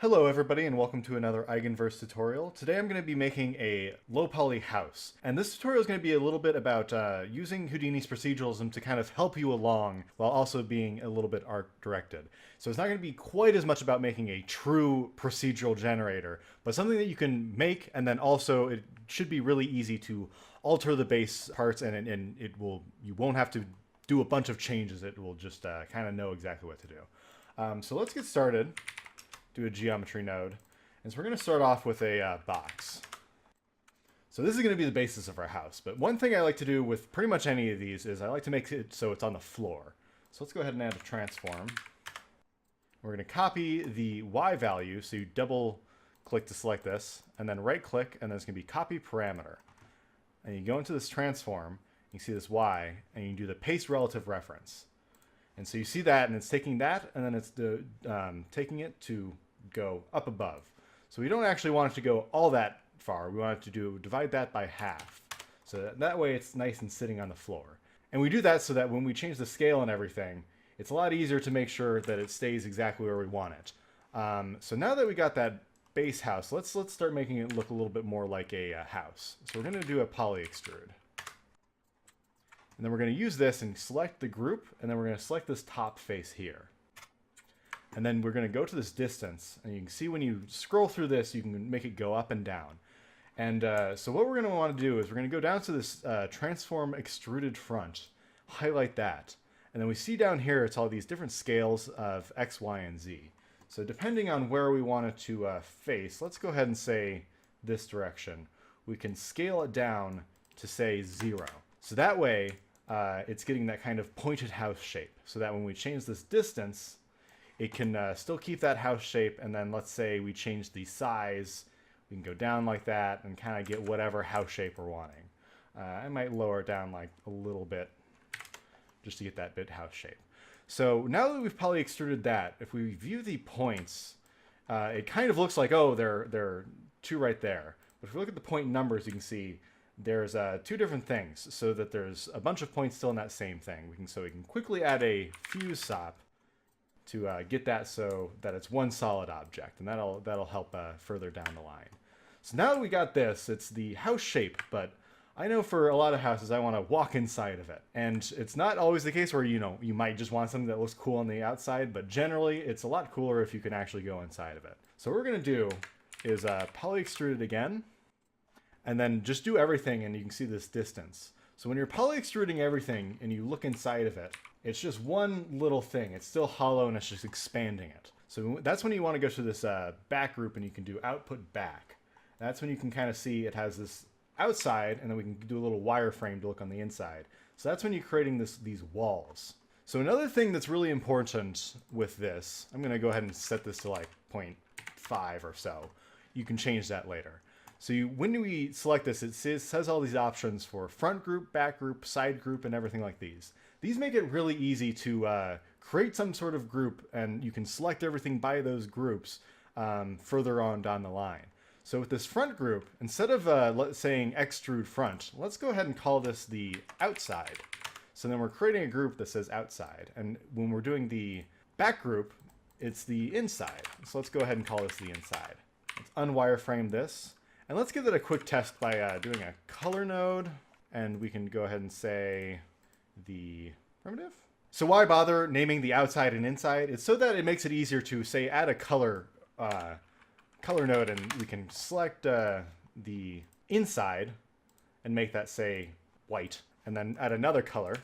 Hello everybody and welcome to another Eigenverse tutorial. Today I'm going to be making a low poly house. And this tutorial is going to be a little bit about using Houdini's proceduralism to kind of help you along while also being a little bit art directed. So it's not going to be quite as much about making a true procedural generator, but something that you can make, and then also it should be really easy to alter the base parts, and you won't have to do a bunch of changes. It will just kind of know exactly what to do. So let's get started. Do a geometry node. And so we're going to start off with a box. So this is going to be the basis of our house. But one thing I like to do with pretty much any of these is I like to make it so it's on the floor. So let's go ahead and add a transform. We're going to copy the Y value. So you double click to select this, and then right click, and then it's going to be copy parameter. And you go into this transform, you see this Y, and you do the paste relative reference. And so you see that, and it's taking that, and then it's taking it to go up above. So we don't actually want it to go all that far. We want it to divide that by half. So that way it's nice and sitting on the floor. And we do that so that when we change the scale and everything, it's a lot easier to make sure that it stays exactly where we want it. So now that we got that base house, let's start making it look a little bit more like a house. So we're going to do a poly extrude. And then we're going to use this and select the group, and then we're going to select this top face here. And then we're going to go to this distance, and you can see when you scroll through this, you can make it go up and down. And so what we're going to want to do is we're going to go down to this transform extruded front, highlight that. And then we see down here, it's all these different scales of X, Y, and Z. So depending on where we want it to face, let's go ahead and say this direction. We can scale it down to say 0. So that way, it's getting that kind of pointed house shape, so that when we change this distance, it can still keep that house shape. And then let's say we change the size, we can go down like that and kind of get whatever house shape we're wanting. I might lower it down like a little bit just to get that bit house shape. So now that we've poly extruded that, if we view the points, it kind of looks like, oh, they're two right there. But if we look at the point numbers, you can see there's two different things, so that there's a bunch of points still in that same thing. So we can quickly add a fuse sop to get that so that it's one solid object, and that'll help further down the line. So now that we got this, it's the house shape, but I know for a lot of houses I want to walk inside of it, and it's not always the case where you might just want something that looks cool on the outside, but generally it's a lot cooler if you can actually go inside of it. So what we're going to do is poly extrude it again. And then just do everything, and you can see this distance. So when you're poly extruding everything and you look inside of it, it's just one little thing. It's still hollow, and it's just expanding it. So that's when you want to go to this back group, and you can do output back. That's when you can kind of see it has this outside, and then we can do a little wireframe to look on the inside. So that's when you're creating these walls. So another thing that's really important with this, I'm going to go ahead and set this to like 0.5 or so. You can change that later. So when we select this, it says all these options for front group, back group, side group, and everything like these. These make it really easy to create some sort of group, and you can select everything by those groups further on down the line. So with this front group, instead of saying extrude front, let's go ahead and call this the outside. So then we're creating a group that says outside. And when we're doing the back group, it's the inside. So let's go ahead and call this the inside. Let's unwireframe this. And let's give it a quick test by doing a color node, and we can go ahead and say the primitive. So why bother naming the outside and inside? It's so that it makes it easier to say add a color node, and we can select the inside and make that say white, and then add another color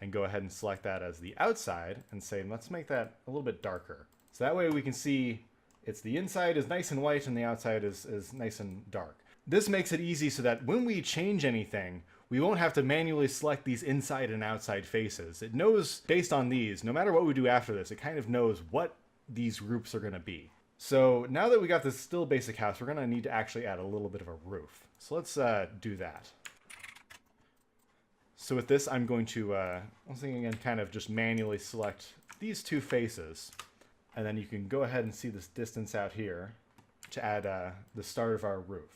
and go ahead and select that as the outside and say let's make that a little bit darker. So that way we can see it's the inside is nice and white and the outside is nice and dark. This makes it easy so that when we change anything, we won't have to manually select these inside and outside faces. It knows based on these, no matter what we do after this, it kind of knows what these groups are going to be. So now that we got this still basic house, we're going to need to actually add a little bit of a roof. So let's do that. So with this, I'm going to, once again, kind of just manually select these two faces. And then you can go ahead and see this distance out here to add the start of our roof.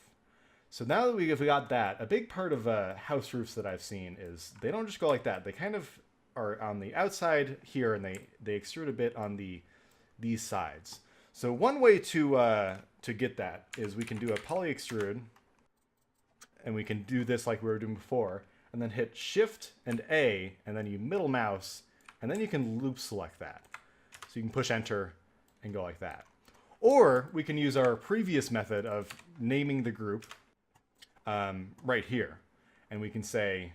So now that we got that, a big part of house roofs that I've seen is they don't just go like that. They kind of are on the outside here, and they extrude a bit on the these sides. So one way to get that is we can do a poly extrude, and we can do this like we were doing before, and then hit Shift and A, and then you middle mouse, and then you can loop select that. So you can push Enter and go like that. Or we can use our previous method of naming the group right here. And we can say,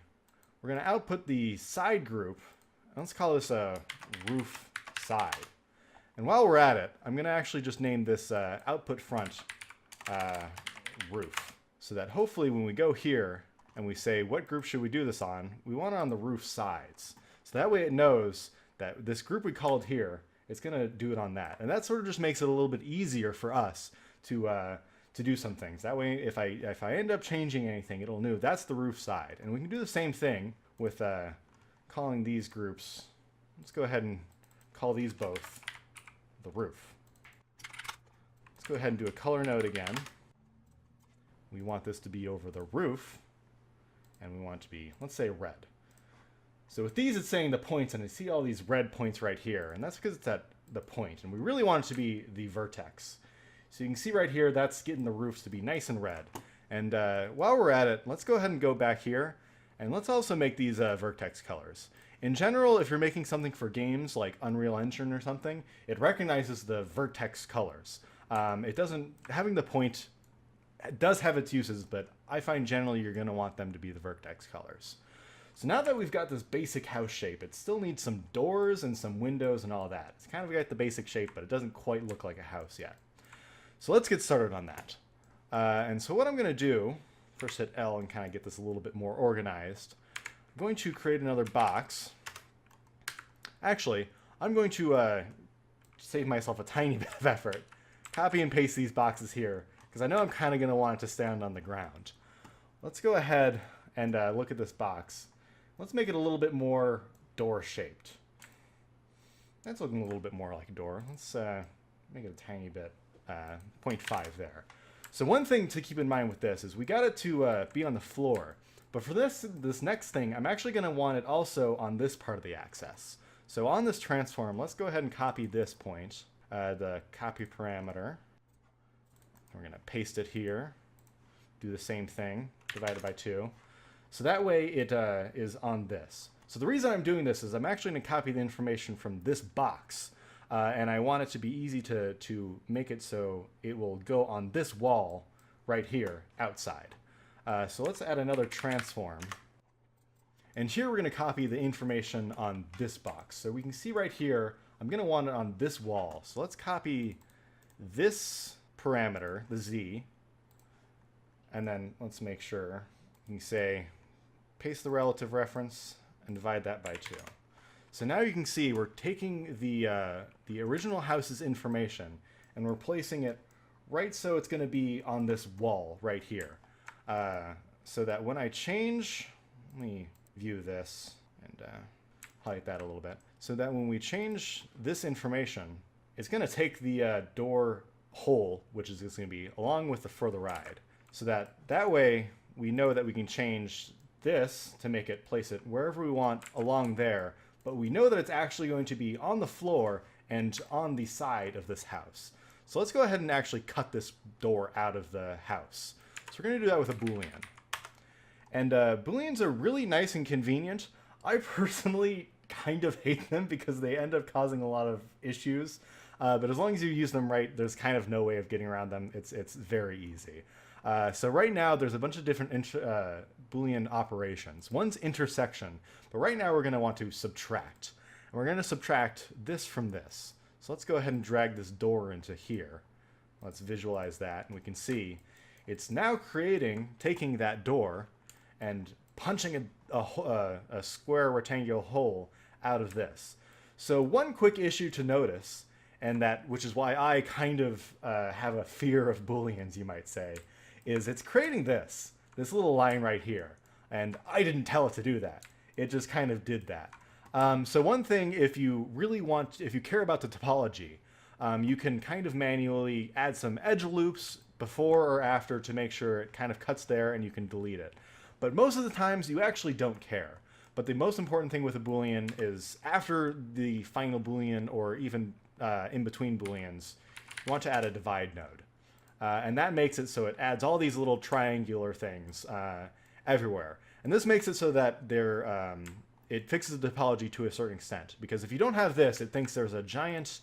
we're going to output the side group. Let's call this a roof side. And while we're at it, I'm going to actually just name this output front roof. So that hopefully when we go here and we say, what group should we do this on? We want it on the roof sides. So that way it knows that this group we called here, it's going to do it on that. And that sort of just makes it a little bit easier for us to do some things. That way, if I end up changing anything, it'll know that's the roof side. And we can do the same thing with calling these groups. Let's go ahead and call these both the roof. Let's go ahead and do a color node again. We want this to be over the roof, and we want it to be, let's say, red. So with these, it's saying the points, and I see all these red points right here, and that's because it's at the point, and we really want it to be the vertex. So you can see right here, that's getting the roofs to be nice and red. And while we're at it, let's go ahead and go back here, and let's also make these vertex colors. In general, if you're making something for games like Unreal Engine or something, it recognizes the vertex colors. It doesn't, having the point it does have its uses, but I find generally you're going to want them to be the vertex colors. So now that we've got this basic house shape, it still needs some doors and some windows and all that. It's kind of got the basic shape, but it doesn't quite look like a house yet. So let's get started on that. And so what I'm going to do, first hit L and kind of get this a little bit more organized. I'm going to create another box. Actually, I'm going to save myself a tiny bit of effort. Copy and paste these boxes here, because I know I'm kind of going to want it to stand on the ground. Let's go ahead and look at this box. Let's make it a little bit more door-shaped. That's looking a little bit more like a door. Let's make it a tiny bit, 0.5 there. So one thing to keep in mind with this is we got it to be on the floor. But for this next thing, I'm actually going to want it also on this part of the axis. So on this transform, let's go ahead and copy this point, the copy parameter. We're going to paste it here, do the same thing, divided by 2. So that way it is on this. So the reason I'm doing this is I'm actually going to copy the information from this box, and I want it to be easy to make it so it will go on this wall right here outside. So let's add another transform. And here we're going to copy the information on this box. So we can see right here, I'm going to want it on this wall. So let's copy this parameter, the Z, and then let's make sure you can say paste the relative reference and divide that by 2. So now you can see we're taking the original house's information and we're placing it right so it's going to be on this wall right here. So that when I change, let me view this and highlight that a little bit, so that when we change this information, it's going to take the door hole, which is going to be along with the further ride, so that way we know that we can change this to make it place it wherever we want along there, but we know that it's actually going to be on the floor and on the side of this house. So let's go ahead and actually cut this door out of the house. So we're going to do that with a Boolean. And Booleans are really nice and convenient. I personally kind of hate them because they end up causing a lot of issues. But as long as you use them right, there's kind of no way of getting around them. It's very easy. So right now, there's a bunch of different Boolean operations. One's intersection, but right now we're going to want to subtract. And we're going to subtract this from this. So let's go ahead and drag this door into here. Let's visualize that, and we can see it's now taking that door and punching a square rectangular hole out of this. So one quick issue to notice, and which is why I kind of have a fear of Booleans, you might say, is it's creating this little line right here. And I didn't tell it to do that. It just kind of did that. So one thing, if you care about the topology, you can kind of manually add some edge loops before or after to make sure it kind of cuts there and you can delete it. But most of the times you actually don't care. But the most important thing with a Boolean is after the final Boolean, or even in between Booleans, you want to add a divide node. And that makes it so it adds all these little triangular things everywhere. And this makes it so that it fixes the topology to a certain extent. Because if you don't have this, it thinks there's a giant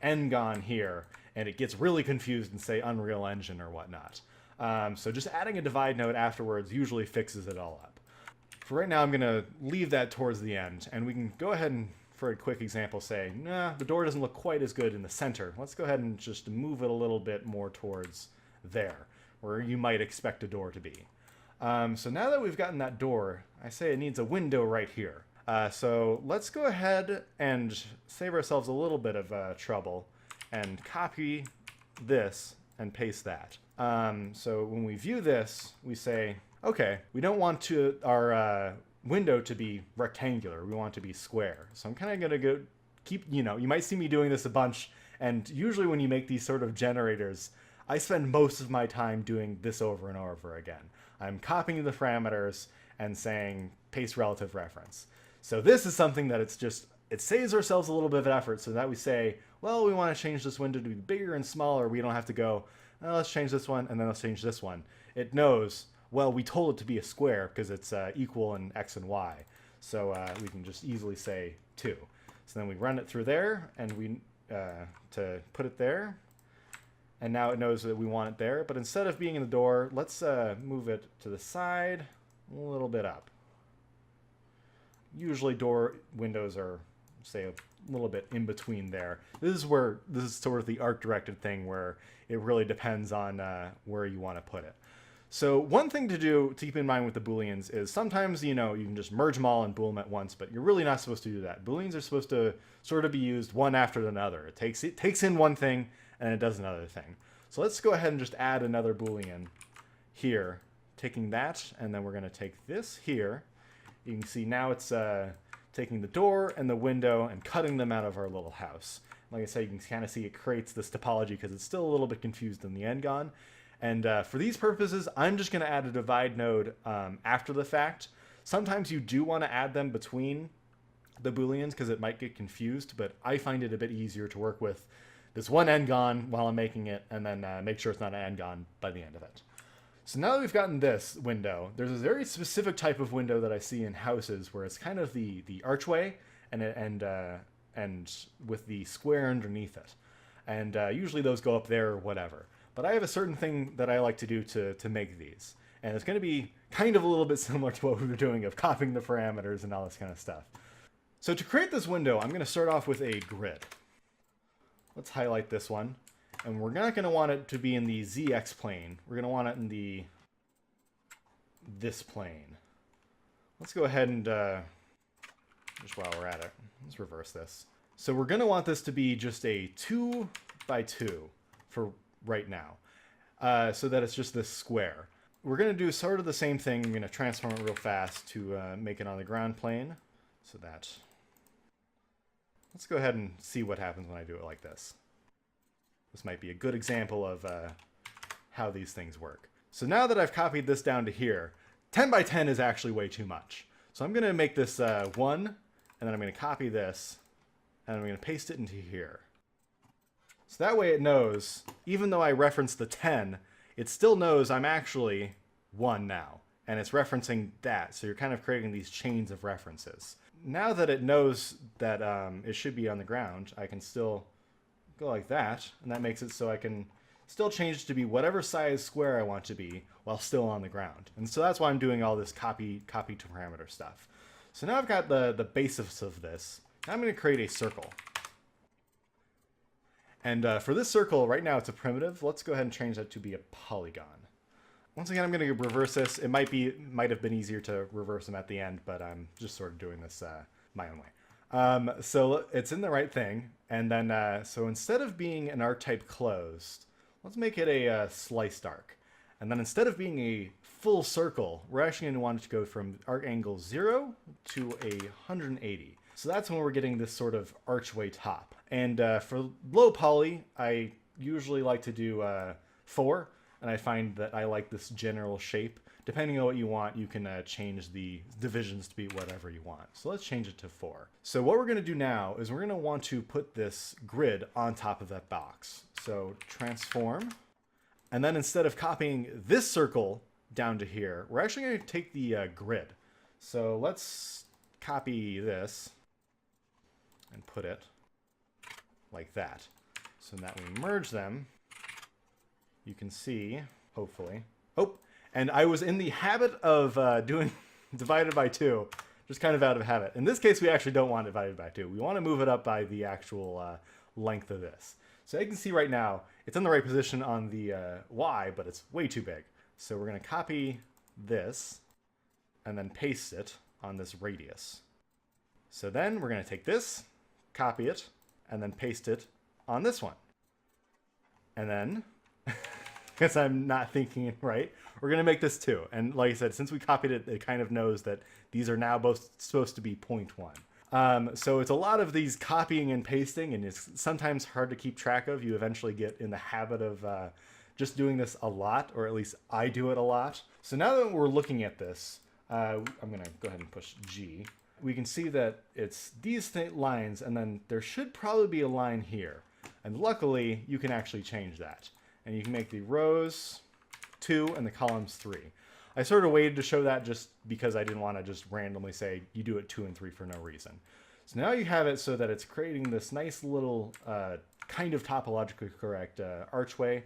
n-gon here, and it gets really confused in, say, Unreal Engine or whatnot. So just adding a divide node afterwards usually fixes it all up. For right now, I'm going to leave that towards the end, and we can go ahead and, for a quick example, say, nah, the door doesn't look quite as good in the center. Let's go ahead and just move it a little bit more towards there, where you might expect a door to be. So now that we've gotten that door, I say it needs a window right here. So let's go ahead and save ourselves a little bit of trouble and copy this and paste that. So when we view this, we say, okay, we don't want our window to be rectangular. We want it to be square. So I'm kind of going to keep, you might see me doing this a bunch. And usually when you make these sort of generators, I spend most of my time doing this over and over again. I'm copying the parameters and saying paste relative reference. So this is something that it saves ourselves a little bit of effort, so that we say, well, we want to change this window to be bigger and smaller. We don't have to go, let's change this one, and then let's change this one. It knows, well, we told it to be a square because it's equal in x and y. So we can just easily say 2. So then we run it through there, and we to put it there. And now it knows that we want it there. But instead of being in the door, let's move it to the side, a little bit up. Usually door windows are, say, a little bit in between there. This is sort of the arc-directed thing where it really depends on where you want to put it. So one thing to keep in mind with the Booleans is sometimes, you can just merge them all and bool them at once, but you're really not supposed to do that. Booleans are supposed to sort of be used one after another. It takes in one thing and it does another thing. So let's go ahead and just add another Boolean here, taking that, and then we're going to take this here. You can see now it's taking the door and the window and cutting them out of our little house. Like I said, you can kind of see it creates this topology because it's still a little bit confused in the n-gon. And for these purposes, I'm just going to add a divide node after the fact. Sometimes you do want to add them between the Booleans because it might get confused, but I find it a bit easier to work with this one n-gon while I'm making it, and then make sure it's not an n-gon by the end of it. So now that we've gotten this window, there's a very specific type of window that I see in houses where it's kind of the archway and with the square underneath it. And usually those go up there or whatever. But I have a certain thing that I like to do to make these. And it's going to be kind of a little bit similar to what we were doing of copying the parameters and all this kind of stuff. So to create this window, I'm going to start off with a grid. Let's highlight this one. And we're not going to want it to be in the ZX plane. We're going to want it in this plane. Let's go ahead and, just while we're at it, let's reverse this. So we're going to want this to be just a 2 by 2 for right now, so that it's just this square. We're going to do sort of the same thing. I'm going to transform it real fast to make it on the ground plane. So that, let's go ahead and see what happens when I do it like this. This might be a good example of how these things work. So now that I've copied this down to here, 10 by 10 is actually way too much. So I'm going to make this 1, and then I'm going to copy this, and I'm going to paste it into here. So that way it knows, even though I referenced the 10, it still knows I'm actually 1 now. And it's referencing that, so you're kind of creating these chains of references. Now that it knows that it should be on the ground, I can still go like that, and that makes it so I can still change it to be whatever size square I want to be while still on the ground. And so that's why I'm doing all this copy to parameter stuff. So now I've got the basis of this. Now I'm going to create a circle. And for this circle, right now it's a primitive. Let's go ahead and change that to be a polygon. Once again, I'm going to reverse this. It might have been easier to reverse them at the end, but I'm just sort of doing this my own way. So it's in the right thing. And then, so instead of being an arc type closed, let's make it a sliced arc. And then instead of being a full circle, we're actually going to want it to go from arc angle 0 to 180. So that's when we're getting this sort of archway top. And for low poly, I usually like to do 4. And I find that I like this general shape Depending on what you want, you can change the divisions to be whatever you want. So let's change it to 4. So what we're going to do now is we're going to want to put this grid on top of that box. So transform. And then instead of copying this circle down to here, we're actually going to take the grid. So let's copy this and put it like that. So that we merge them, you can see, hopefully. Oh, and I was in the habit of doing divided by 2, just kind of out of habit. In this case, we actually don't want divided by 2. We want to move it up by the actual length of this. So you can see right now, it's in the right position on the Y, but it's way too big. So we're going to copy this and then paste it on this radius. So then we're going to take this, copy it, and then paste it on this one. And then, because I'm not thinking it right, we're going to make this 2. And like I said, since we copied it, it kind of knows that these are now both supposed to be 0.1. So it's a lot of these copying and pasting, and it's sometimes hard to keep track of. You eventually get in the habit of just doing this a lot, or at least I do it a lot. So now that we're looking at this, I'm going to go ahead and push G. We can see that it's these lines, and then there should probably be a line here. And luckily, you can actually change that. And you can make the rows 2 and the columns 3. I sort of waited to show that just because I didn't want to just randomly say you do it 2 and 3 for no reason. So now you have it so that it's creating this nice little kind of topologically correct archway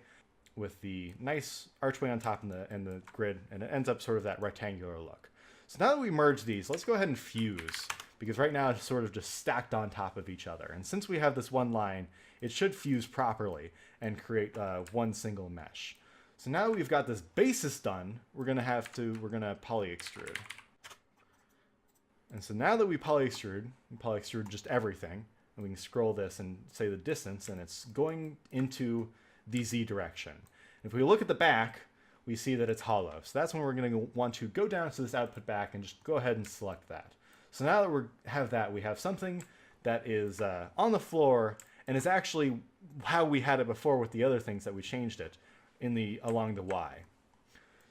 with the nice archway on top and the grid, and it ends up sort of that rectangular look. So now that we merge these, let's go ahead and fuse, because right now it's sort of just stacked on top of each other. And since we have this one line, it should fuse properly and create one single mesh. So now that we've got this basis done, we're gonna poly extrude. And so now that we poly extrude just everything, and we can scroll this and say the distance, and it's going into the Z direction. If we look at the back, we see that it's hollow. So that's when we're going to want to go down to this output back and just go ahead and select that. So now that we have something that is on the floor and is actually how we had it before with the other things that we changed it along the Y.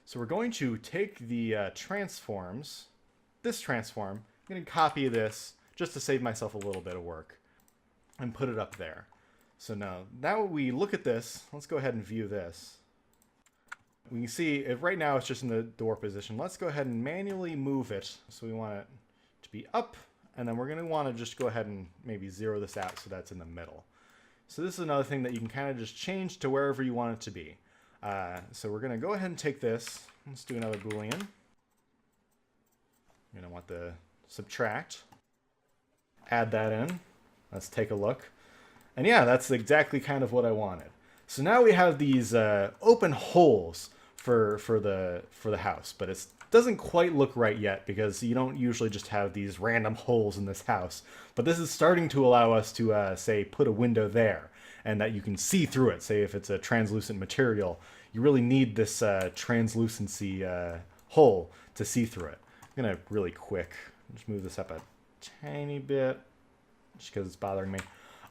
So we're going to take the transforms, this transform, I'm going to copy this just to save myself a little bit of work and put it up there. So now we look at this, let's go ahead and view this. We can see right now it's just in the door position. Let's go ahead and manually move it. So we want it to be up, and then we're going to want to just go ahead and maybe zero this out so that's in the middle. So this is another thing that you can kind of just change to wherever you want it to be. So we're going to go ahead and take this. Let's do another Boolean. You're going to want the subtract. Add that in. Let's take a look. And yeah, that's exactly kind of what I wanted. So now we have these open holes for the house, but it doesn't quite look right yet because you don't usually just have these random holes in this house. But this is starting to allow us to say put a window there, and that you can see through it. Say if it's a translucent material, you really need this translucency hole to see through it. I'm gonna really quick just move this up a tiny bit just because it's bothering me.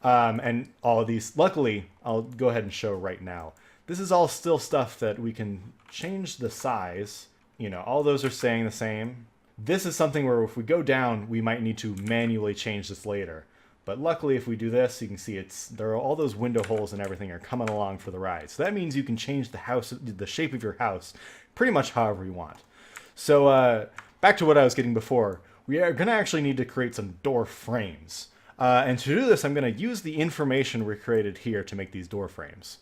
And all of these, luckily, I'll go ahead and show right now. This is all still stuff that we can change the size. You know, all those are staying the same. This is something where if we go down, we might need to manually change this later. But luckily, if we do this, you can see all those window holes and everything are coming along for the ride. So that means you can change the shape of your house pretty much however you want. So back to what I was getting before. We are going to actually need to create some door frames. And to do this, I'm going to use the information we created here to make these door frames.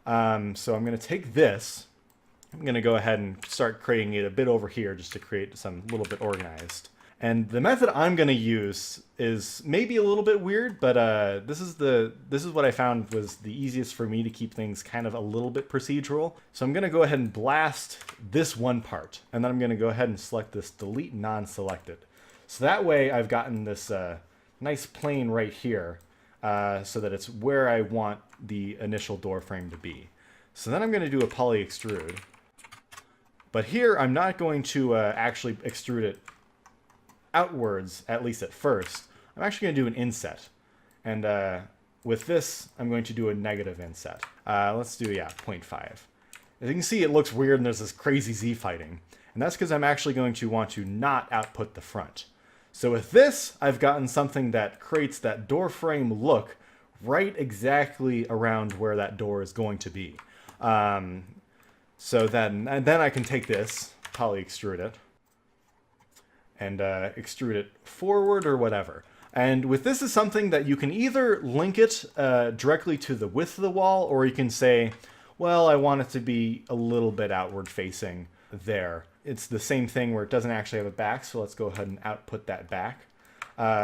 So I'm going to take this. I'm going to go ahead and start creating it a bit over here just to create some little bit organized. And the method I'm going to use is maybe a little bit weird, but this is what I found was the easiest for me to keep things kind of a little bit procedural. So I'm going to go ahead and blast this one part, and then I'm going to go ahead and select this delete non-selected. So that way I've gotten this nice plane right here so that it's where I want the initial door frame to be. So then I'm going to do a poly extrude. But here I'm not going to actually extrude it outwards, at least at first. I'm actually going to do an inset. And with this, I'm going to do a negative inset. Let's do, 0.5. As you can see, it looks weird and there's this crazy Z fighting. And that's because I'm actually going to want to not output the front. So with this, I've gotten something that creates that door frame look right exactly around where that door is going to be. So then I can take this, poly extrude it, and extrude it forward or whatever. And with this is something that you can either link it directly to the width of the wall, or you can say, well, I want it to be a little bit outward facing there. It's the same thing where it doesn't actually have a back, so let's go ahead and output that back.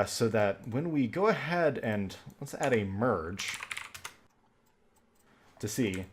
So that when we go ahead and let's add a merge to see,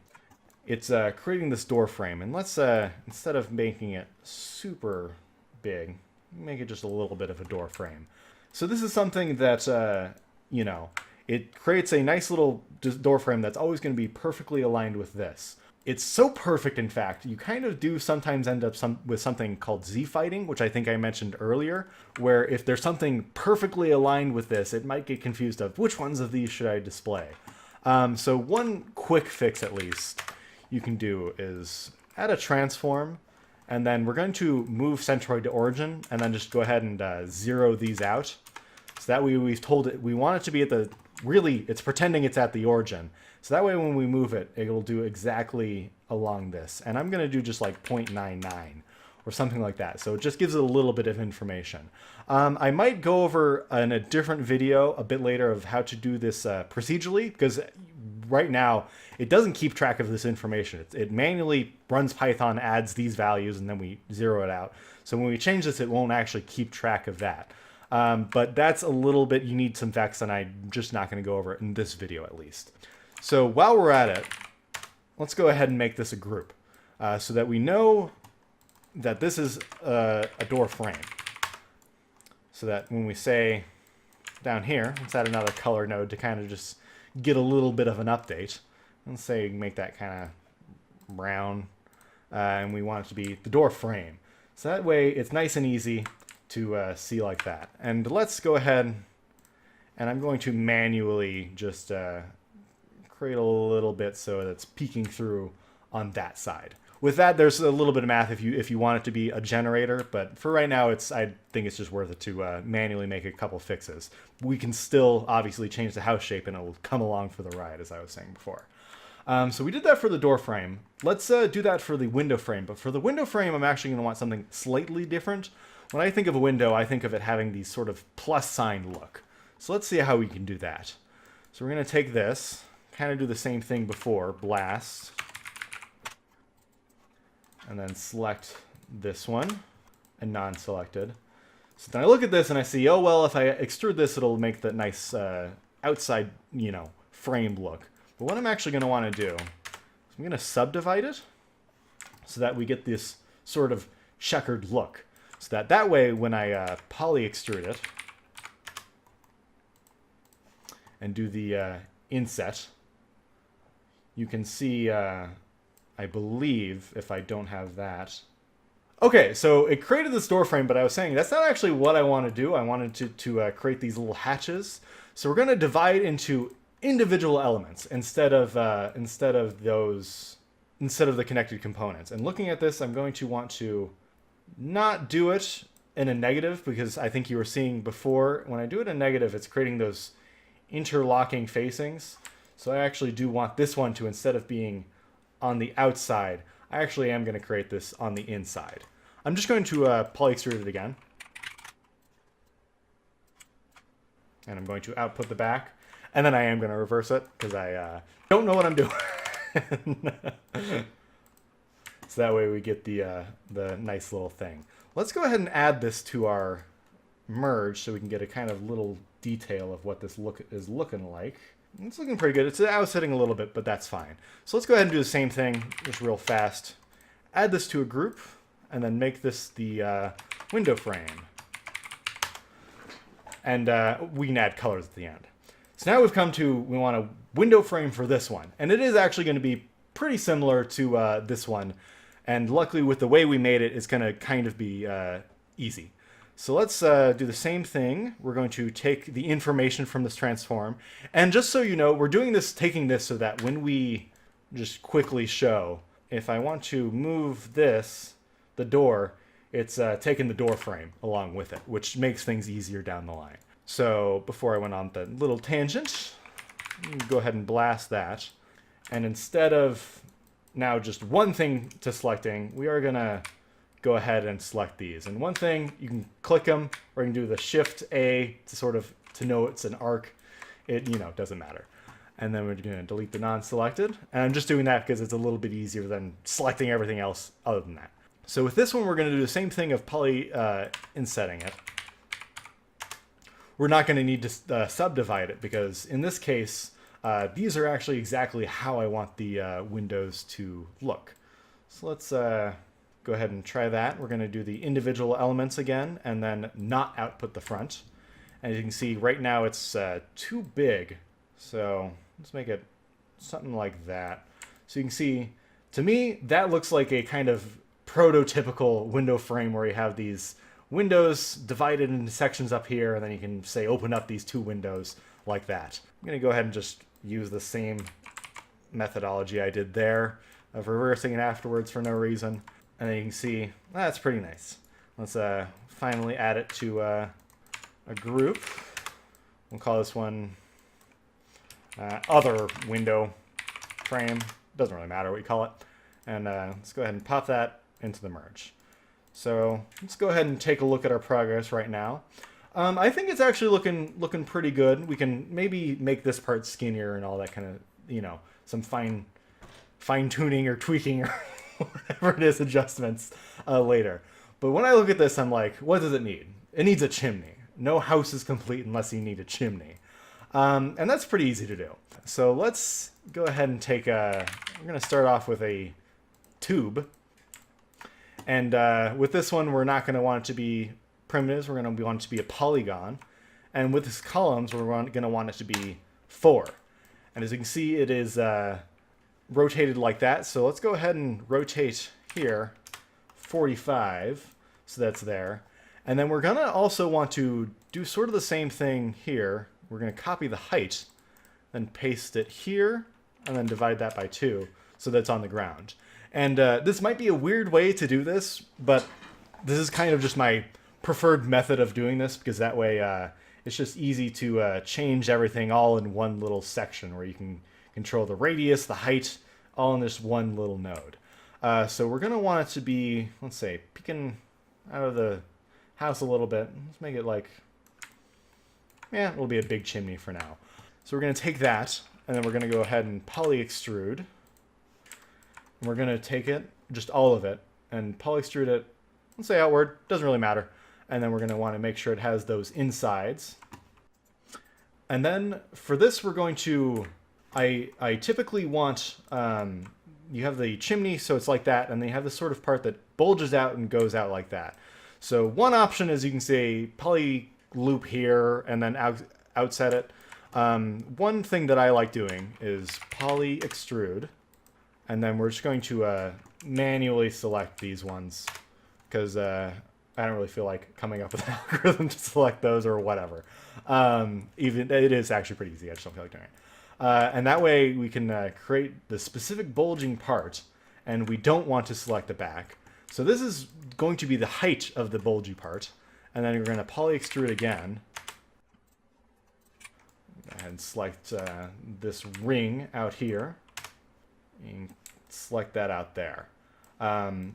it's creating this door frame. And let's, instead of making it super big, make it just a little bit of a door frame. So this is something that, you know, it creates a nice little door frame that's always going to be perfectly aligned with this. It's so perfect, in fact, you kind of do sometimes end up with something called Z-fighting, which I think I mentioned earlier, where if there's something perfectly aligned with this, it might get confused of which ones of these should I display. So one quick fix, at least, you can do is add a transform, and then we're going to move centroid to origin, and then just go ahead and zero these out. So that way we've told it, we want it to be at the, really, it's pretending it's at the origin. So that way when we move it, it'll do exactly along this. And I'm going to do just like 0.99 or something like that. So it just gives it a little bit of information. I might go over in a different video a bit later of how to do this procedurally, because right now it doesn't keep track of this information. It manually runs Python, adds these values, and then we zero it out. So when we change this, it won't actually keep track of that. But that's a little bit, you need some facts, and I'm just not going to go over it in this video at least. So while we're at it, let's go ahead and make this a group so that we know that this is a door frame. So that when we say down here, let's add another color node to kind of just get a little bit of an update. Let's say make that kind of brown, and we want it to be the door frame. So that way it's nice and easy to see like that. And let's go ahead, and I'm going to manually just create a little bit so that it's peeking through on that side. With that, there's a little bit of math if you want it to be a generator, but for right now, I think it's just worth it to manually make a couple fixes. We can still obviously change the house shape, and it'll come along for the ride, as I was saying before. So we did that for the door frame. Let's do that for the window frame. But for the window frame, I'm actually going to want something slightly different. When I think of a window, I think of it having these sort of plus sign look. So let's see how we can do that. So we're going to take this, kind of do the same thing before, blast, and then select this one, and non-selected. So then I look at this and I see, oh, well, if I extrude this, it'll make the nice outside, you know, frame look. But what I'm actually going to want to do is I'm going to subdivide it so that we get this sort of checkered look. So that way, when I poly extrude it and do the inset, you can see, I believe, if I don't have that. Okay, so it created this door frame, but I was saying that's not actually what I want to do. I wanted to create these little hatches. So we're going to divide into individual elements instead of the connected components. And looking at this, I'm going to want to not do it in a negative, because I think you were seeing before when I do it in negative, it's creating those interlocking facings. So I actually do want this one to, instead of being on the outside, I actually am going to create this on the inside. I'm just going to poly extrude it again. And I'm going to output the back. And then I am going to reverse it because I don't know what I'm doing. So that way we get the nice little thing. Let's go ahead and add this to our merge so we can get a kind of little detail of what this look is looking like. It's looking pretty good. It's outsetting a little bit, but that's fine. So let's go ahead and do the same thing just real fast. Add this to a group, and then make this the window frame. And we can add colors at the end. So now we've come to, we want a window frame for this one. And it is actually going to be pretty similar to this one. And luckily with the way we made it, it's going to kind of be easy. So let's do the same thing. We're going to take the information from this transform. And just so you know, we're doing this, taking this so that when we just quickly show, if I want to move this, the door, it's taken the door frame along with it, which makes things easier down the line. So before I went on the little tangent, go ahead and blast that. And instead of now just one thing to selecting, we are gonna go ahead and select these. And one thing, you can click them, or you can do the Shift A to sort of to know it's an arc. It, you know, doesn't matter. And then we're gonna delete the non-selected. And I'm just doing that because it's a little bit easier than selecting everything else other than that. So with this one, we're gonna do the same thing of poly insetting it. We're not gonna need to subdivide it because in this case, these are actually exactly how I want the windows to look. So let's go ahead and try that. We're going to do the individual elements again and then not output the front. And you can see right now it's too big. So let's make it something like that. So you can see, to me, that looks like a kind of prototypical window frame where you have these windows divided into sections up here, and then you can say open up these two windows like that. I'm going to go ahead and just use the same methodology I did there of reversing it afterwards for no reason. And then you can see, that's pretty nice. Let's finally add it to a group. We'll call this one other window frame. Doesn't really matter what you call it. And let's go ahead and pop that into the merge. So let's go ahead and take a look at our progress right now. I think it's actually looking pretty good. We can maybe make this part skinnier and all that kind of, you know, some fine tuning or tweaking or whatever it is, adjustments later. But when I look at this, I'm like, what does it need? It needs a chimney. No house is complete unless you need a chimney. And that's pretty easy to do. So let's go ahead and take we're going to start off with a tube. And with this one, we're not going to want it to be primitives. We're going to want it to be a polygon. And with this columns, we're going to want it to be 4. And as you can see, it is rotated like that. So let's go ahead and rotate here 45. So that's there. And then we're going to also want to do sort of the same thing here. We're going to copy the height, then paste it here, and then divide that by 2 so that's on the ground. And this might be a weird way to do this, but this is kind of just my preferred method of doing this because that way it's just easy to change everything all in one little section where you can control the radius, the height, all in this one little node. So we're going to want it to be, let's say, peeking out of the house a little bit. Let's make it like, yeah, it'll be a big chimney for now. So we're going to take that, and then we're going to go ahead and poly extrude. And we're going to take it, just all of it, and poly extrude it, let's say outward, doesn't really matter. And then we're going to want to make sure it has those insides. And then for this, we're going to, I typically want, you have the chimney, so it's like that, and then you have this sort of part that bulges out and goes out like that. So one option is you can say poly loop here and then outset it. One thing that I like doing is poly extrude, and then we're just going to manually select these ones because I don't really feel like coming up with an algorithm to select those or whatever. Even it is actually pretty easy. I just don't feel like doing it. And that way we can create the specific bulging part, and we don't want to select the back. So this is going to be the height of the bulgy part, and then we're going to poly extrude again. Go ahead and select this ring out here, and select that out there.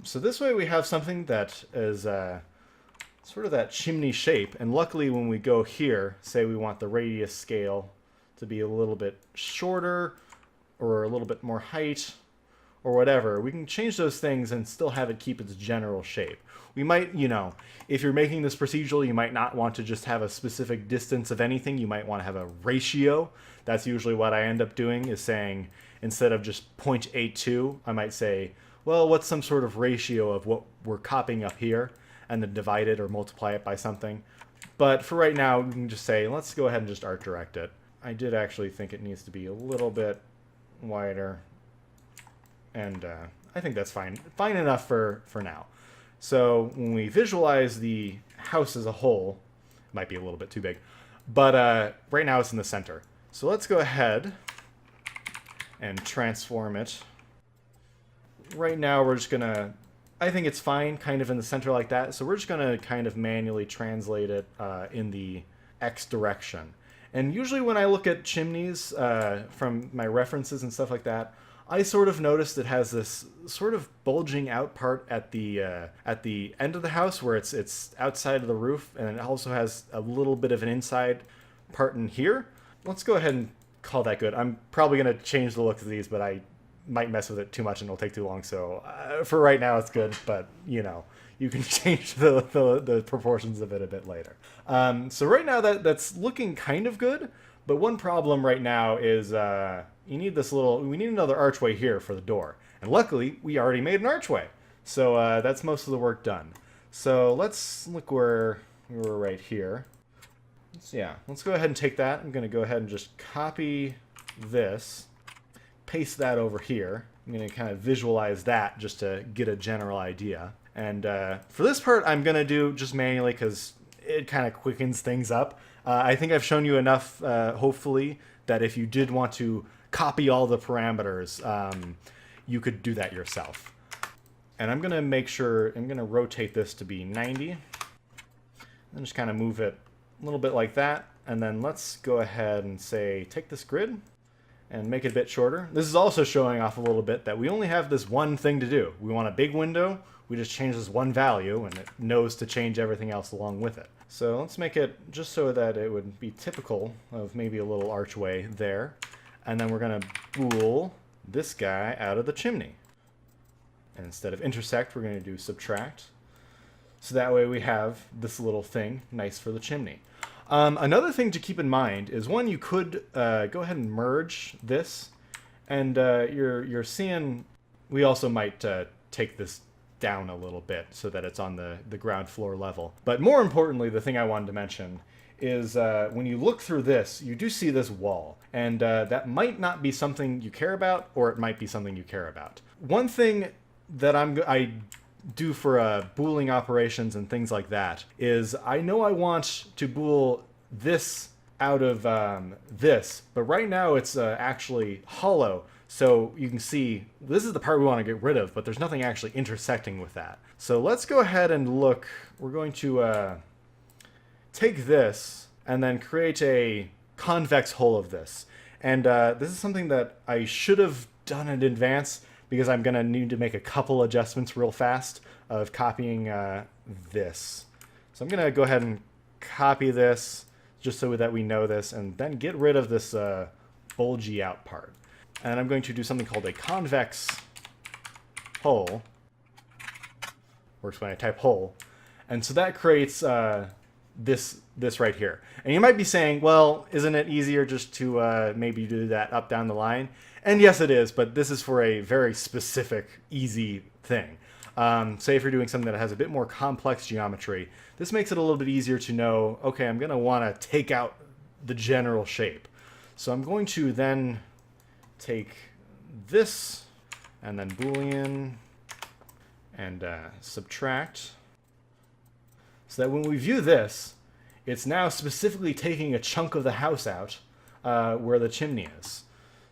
So this way we have something that is sort of that chimney shape, and luckily when we go here, say we want the radius scale to be a little bit shorter or a little bit more height or whatever, we can change those things and still have it keep its general shape. We might, you know, if you're making this procedural, you might not want to just have a specific distance of anything. You might want to have a ratio. That's usually what I end up doing, is saying instead of just 0.82, I might say, well, what's some sort of ratio of what we're copying up here, and then divide it or multiply it by something. But for right now, we can just say, let's go ahead and just art direct it. I did actually think it needs to be a little bit wider, and I think that's fine. Fine enough for now. So when we visualize the house as a whole, it might be a little bit too big, but right now it's in the center. So let's go ahead and transform it. Right now we're just gonna I think it's fine kind of in the center like that. So we're just going to kind of manually translate it in the X direction. And usually when I look at chimneys from my references and stuff like that, I sort of noticed it has this sort of bulging out part at the end of the house where it's outside of the roof, and it also has a little bit of an inside part in here. Let's go ahead and call that good. I'm probably going to change the look of these, but I might mess with it too much and it'll take too long. So for right now, it's good, but you know, you can change the proportions of it a bit later. So right now that's looking kind of good, but one problem right now is we need another archway here for the door. And luckily, we already made an archway. So that's most of the work done. So let's look where we were right here. Let's go ahead and take that. I'm going to go ahead and just copy this, paste that over here. I'm going to kind of visualize that just to get a general idea. And for this part, I'm going to do just manually because it kind of quickens things up. I think I've shown you enough, hopefully, that if you did want to copy all the parameters, you could do that yourself. And I'm going to rotate this to be 90. And just kind of move it a little bit like that. And then let's go ahead and say, take this grid and make it a bit shorter. This is also showing off a little bit that we only have this one thing to do. We want a big window. We just change this one value, and it knows to change everything else along with it. So let's make it just so that it would be typical of maybe a little archway there. And then we're going to bool this guy out of the chimney. And instead of intersect, we're going to do subtract. So that way we have this little thing nice for the chimney. Another thing to keep in mind is, one, you could go ahead and merge this. And you're seeing, we also might take this down a little bit so that it's on the ground floor level. But more importantly, the thing I wanted to mention is when you look through this, you do see this wall. And that might not be something you care about, or it might be something you care about. One thing that I do for boolean operations and things like that is, I know I want to bool this out of this, but right now it's actually hollow. So you can see this is the part we want to get rid of, but there's nothing actually intersecting with that. So let's go ahead and look. We're going to take this and then create a convex hole of this. And this is something that I should have done in advance, because I'm going to need to make a couple adjustments real fast of copying this. So I'm going to go ahead and copy this just so that we know this, and then get rid of this bulgy out part. And I'm going to do something called a convex hole. Works when I type hole. And so that creates this right here. And you might be saying, well, isn't it easier just to maybe do that up down the line? And yes, it is, but this is for a very specific, easy thing. Say if you're doing something that has a bit more complex geometry, this makes it a little bit easier to know, okay, I'm going to want to take out the general shape. So I'm going to then take this and then Boolean and subtract, so that when we view this, it's now specifically taking a chunk of the house out where the chimney is.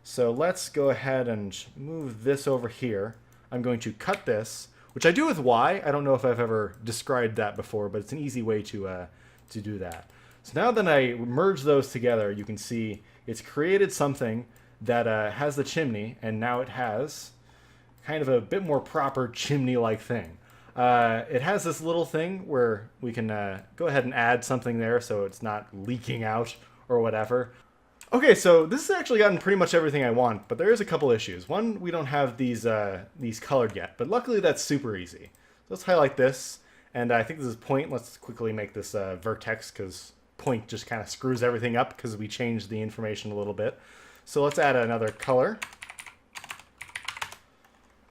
So let's go ahead and move this over here. I'm going to cut this, which I do with Y. I don't know if I've ever described that before, but it's an easy way to do that. So now that I merge those together, you can see it's created something that has the chimney, and now it has kind of a bit more proper chimney-like thing. It has this little thing where we can go ahead and add something there so it's not leaking out or whatever. Okay, so this has actually gotten pretty much everything I want, but there is a couple issues. One, we don't have these colored yet, but luckily that's super easy. So let's highlight this, and I think this is point. Let's quickly make this vertex, because point just kind of screws everything up because we changed the information a little bit. So let's add another color.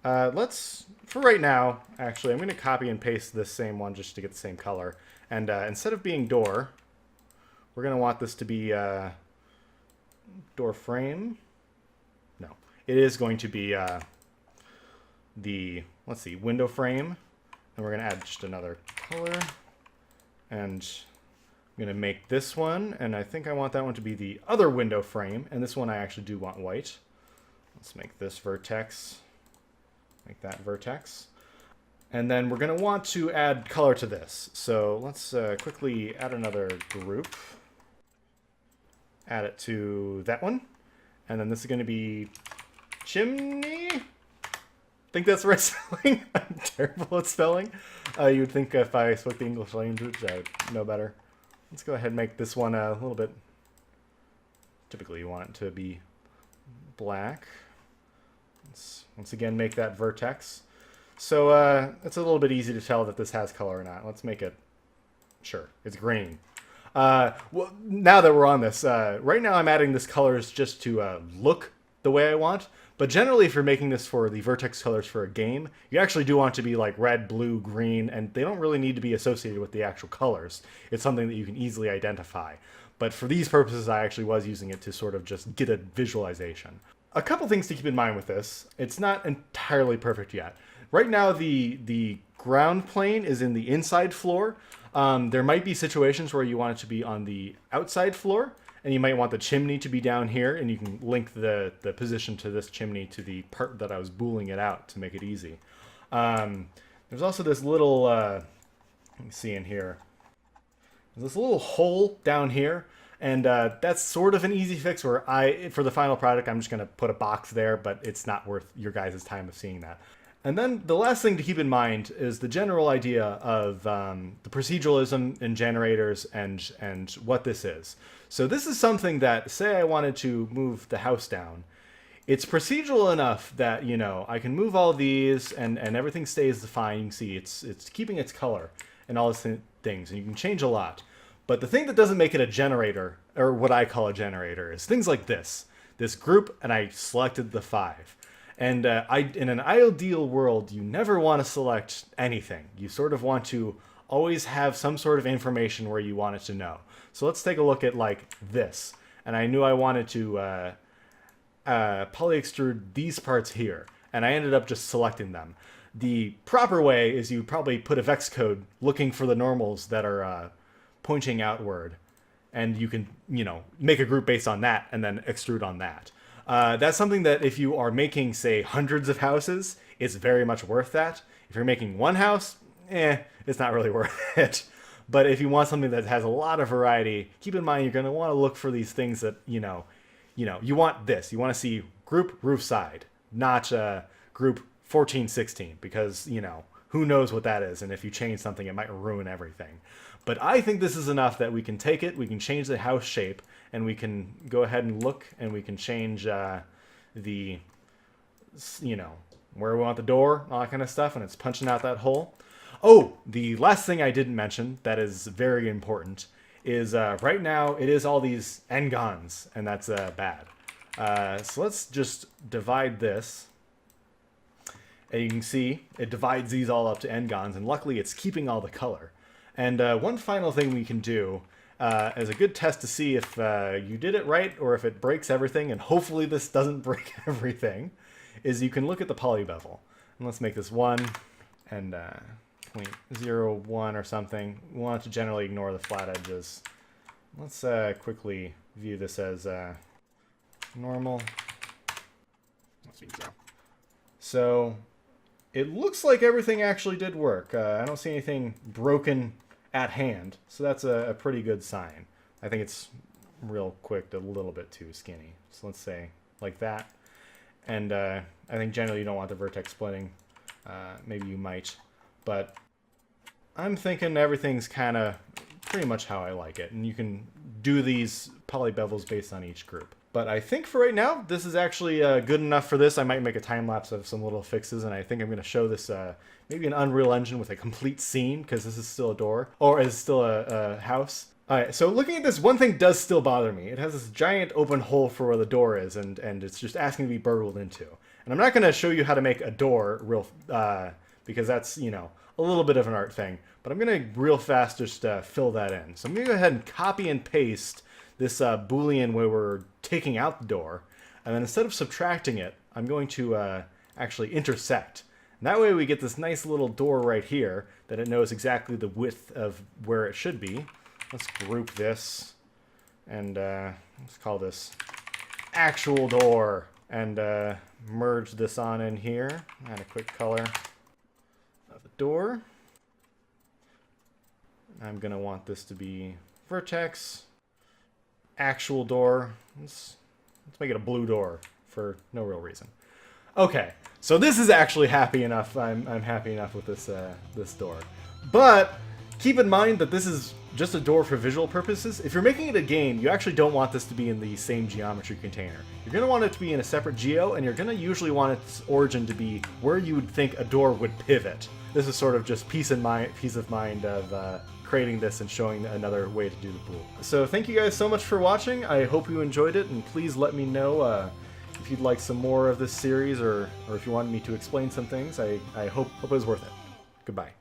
For right now, actually, I'm going to copy and paste this same one just to get the same color. And instead of being door, we're going to want this to be door frame. No, it is going to be let's see, window frame. And we're going to add just another color. And I'm going to make this one, and I think I want that one to be the other window frame. And this one I actually do want white. Let's make this vertex. Make that vertex. And then we're going to want to add color to this. So let's quickly add another group. Add it to that one. And then this is going to be chimney. I think that's the right spelling. I'm terrible at spelling. You would think if I spoke the English language, I would know better. Let's go ahead and make this one a little bit... Typically you want it to be black. Let's once again make that vertex. So it's a little bit easy to tell that this has color or not. Let's make it, sure, it's green. Well, now that we're on this, right now I'm adding this colors just to look the way I want. But generally, if you're making this for the vertex colors for a game, you actually do want it to be like red, blue, green, and they don't really need to be associated with the actual colors. It's something that you can easily identify. But for these purposes, I actually was using it to sort of just get a visualization. A couple things to keep in mind with this. It's not entirely perfect yet. Right now, the ground plane is in the inside floor. There might be situations where you want it to be on the outside floor, and you might want the chimney to be down here, and you can link the position to this chimney to the part that I was booling it out to make it easy. There's also this little, let me see in here, there's this little hole down here, and that's sort of an easy fix where for the final product, I'm just going to put a box there, but it's not worth your guys' time of seeing that. And then the last thing to keep in mind is the general idea of the proceduralism in generators and what this is. So this is something that, say I wanted to move the house down, it's procedural enough that, you know, I can move all these and everything stays fine. You can see it's keeping its color and all these things, and you can change a lot. But the thing that doesn't make it a generator, or what I call a generator, is things like this group, and I selected the 5. And in an ideal world, you never want to select anything. You sort of want to always have some sort of information where you want it to know. So let's take a look at like this. And I knew I wanted to poly extrude these parts here. And I ended up just selecting them. The proper way is you probably put a vex code looking for the normals that are pointing outward. And you can, you know, make a group based on that and then extrude on that. That's something that if you are making, say, hundreds of houses, it's very much worth that. If you're making one house, it's not really worth it. But if you want something that has a lot of variety, keep in mind you're going to want to look for these things that, you want this. You want to see group roof side, not group 1416, because, who knows what that is. And if you change something, it might ruin everything. But I think this is enough that we can take it, we can change the house shape, and we can go ahead and look, and we can change where we want the door, all that kind of stuff, and it's punching out that hole. Oh, the last thing I didn't mention that is very important is right now it is all these n-gons, and that's bad. So let's just divide this. And you can see it divides these all up to n-gons, and luckily it's keeping all the color. And one final thing we can do as a good test to see if you did it right or if it breaks everything, and hopefully this doesn't break everything, is you can look at the poly bevel. And let's make this 1 and 0.01 or something. We want it to generally ignore the flat edges. Let's quickly view this as normal. Let's see 0. So it looks like everything actually did work. I don't see anything broken at hand, so that's a pretty good sign. I think it's real quick, a little bit too skinny. So let's say like that. And I think generally you don't want the vertex splitting. Maybe you might, but I'm thinking everything's kind of pretty much how I like it. And you can do these poly bevels based on each group. But I think for right now, this is actually good enough for this. I might make a time lapse of some little fixes, and I think I'm going to show this maybe an Unreal Engine with a complete scene, because this is still a door, or is still a house. All right, so looking at this, one thing does still bother me. It has this giant open hole for where the door is, and it's just asking to be burgled into. And I'm not going to show you how to make a door because that's, a little bit of an art thing. But I'm going to real fast just fill that in. So I'm going to go ahead and copy and paste this Boolean where we're taking out the door. And then instead of subtracting it, I'm going to actually intersect. And that way we get this nice little door right here that it knows exactly the width of where it should be. Let's group this. And let's call this actual door. And merge this on in here. Add a quick color of the door. I'm going to want this to be vertex, actual door. Let's make it a blue door for no real reason. Okay, so this is actually happy enough. I'm happy enough with this this door. But keep in mind that this is just a door for visual purposes. If you're making it a game, you actually don't want this to be in the same geometry container. You're going to want it to be in a separate geo, and you're going to usually want its origin to be where you would think a door would pivot. This is sort of just peace of mind of creating this and showing another way to do the pool. So thank you guys so much for watching. I hope you enjoyed it, and please let me know if you'd like some more of this series, or if you wanted me to explain some things. I hope it was worth it. Goodbye.